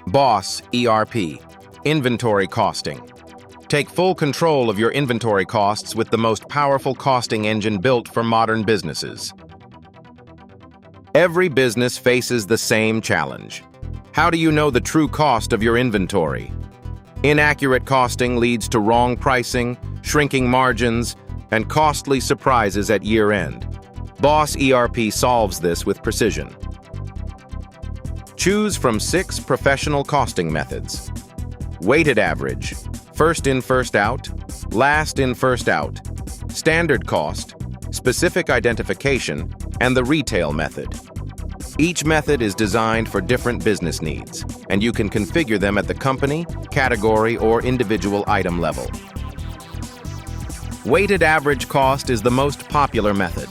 Boss ERP Inventory Costing. Take full control of your inventory costs with the most powerful costing engine built for modern businesses. Every business faces the same challenge. How do you know the true cost of your inventory? Inaccurate costing leads to wrong pricing, shrinking margins, and costly surprises at year-end. Boss ERP solves this with precision. Choose from 6 professional costing methods. Weighted average, first in, first out, last in, first out, standard cost, specific identification, and the retail method. Each method is designed for different business needs, and you can configure them at the company, category, or individual item level. Weighted average cost is the most popular method.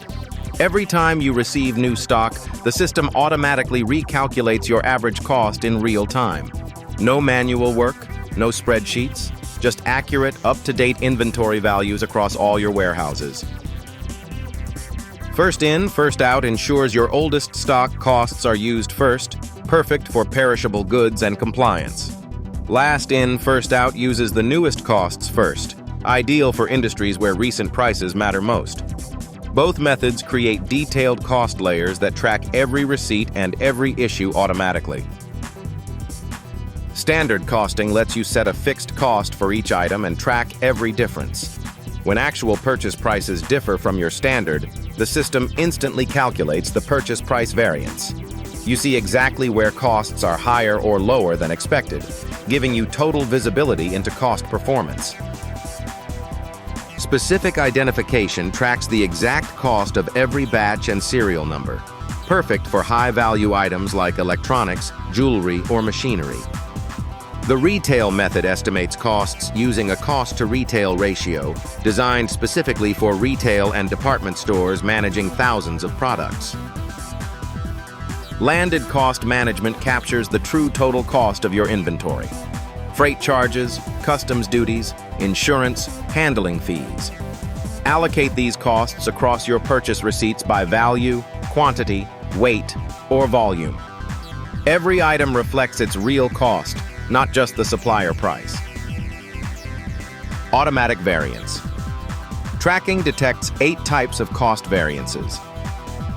Every time you receive new stock, the system automatically recalculates your average cost in real time. No manual work, no spreadsheets, just accurate, up-to-date inventory values across all your warehouses. First in, first out ensures your oldest stock costs are used first, perfect for perishable goods and compliance. Last in, first out uses the newest costs first, ideal for industries where recent prices matter most. Both methods create detailed cost layers that track every receipt and every issue automatically. Standard costing lets you set a fixed cost for each item and track every difference. When actual purchase prices differ from your standard, the system instantly calculates the purchase price variance. You see exactly where costs are higher or lower than expected, giving you total visibility into cost performance. Specific identification tracks the exact cost of every batch and serial number, perfect for high-value items like electronics, jewelry, or machinery. The retail method estimates costs using a cost-to-retail ratio designed specifically for retail and department stores managing thousands of products. Landed cost management captures the true total cost of your inventory. Freight charges, customs duties, insurance, handling fees. Allocate these costs across your purchase receipts by value, quantity, weight, or volume. Every item reflects its real cost, not just the supplier price. Automatic variance. Tracking detects 8 types of cost variances: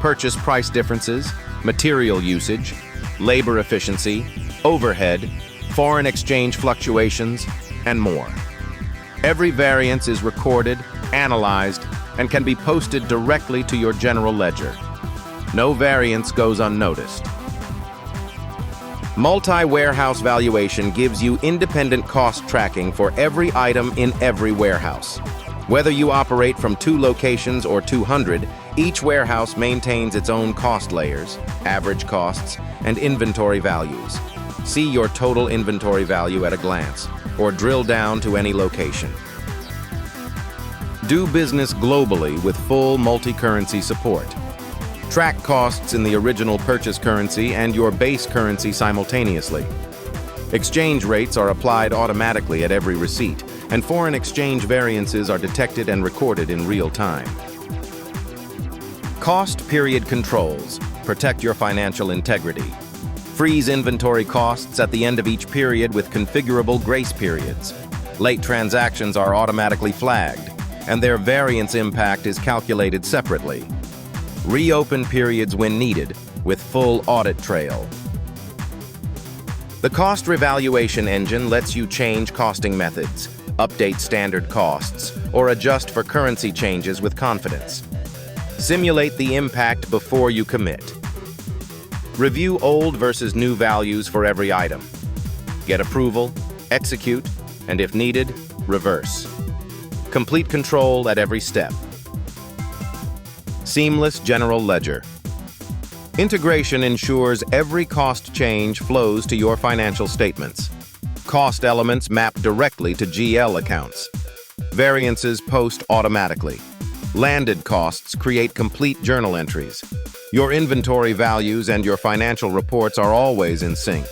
purchase price differences, material usage, labor efficiency, overhead, foreign exchange fluctuations, and more. Every variance is recorded, analyzed, and can be posted directly to your general ledger. No variance goes unnoticed. Multi-warehouse valuation gives you independent cost tracking for every item in every warehouse. Whether you operate from 2 locations or 200, each warehouse maintains its own cost layers, average costs, and inventory values. See your total inventory value at a glance, or drill down to any location. Do business globally with full multi-currency support. Track costs in the original purchase currency and your base currency simultaneously. Exchange rates are applied automatically at every receipt, and foreign exchange variances are detected and recorded in real time. Cost period controls protect your financial integrity. Freeze inventory costs at the end of each period with configurable grace periods. Late transactions are automatically flagged, and their variance impact is calculated separately. Reopen periods when needed, with full audit trail. The Cost Revaluation Engine lets you change costing methods, update standard costs, or adjust for currency changes with confidence. Simulate the impact before you commit. Review old versus new values for every item. Get approval, execute, and if needed, reverse. Complete control at every step. Seamless general ledger. Integration ensures every cost change flows to your financial statements. Cost elements map directly to GL accounts. Variances post automatically. Landed costs create complete journal entries. Your inventory values and your financial reports are always in sync.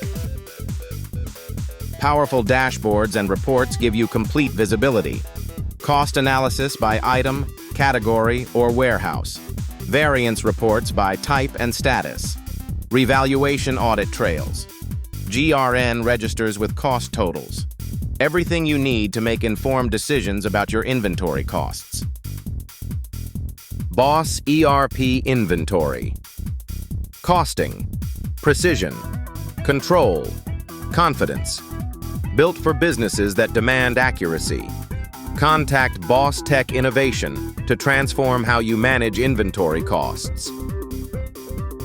Powerful dashboards and reports give you complete visibility. Cost analysis by item, category, or warehouse. Variance reports by type and status. Revaluation audit trails. GRN registers with cost totals. Everything you need to make informed decisions about your inventory costs. Boss ERP Inventory. Costing. Precision. Control. Confidence. Built for businesses that demand accuracy. Contact BossTech Innovation to transform how you manage inventory costs.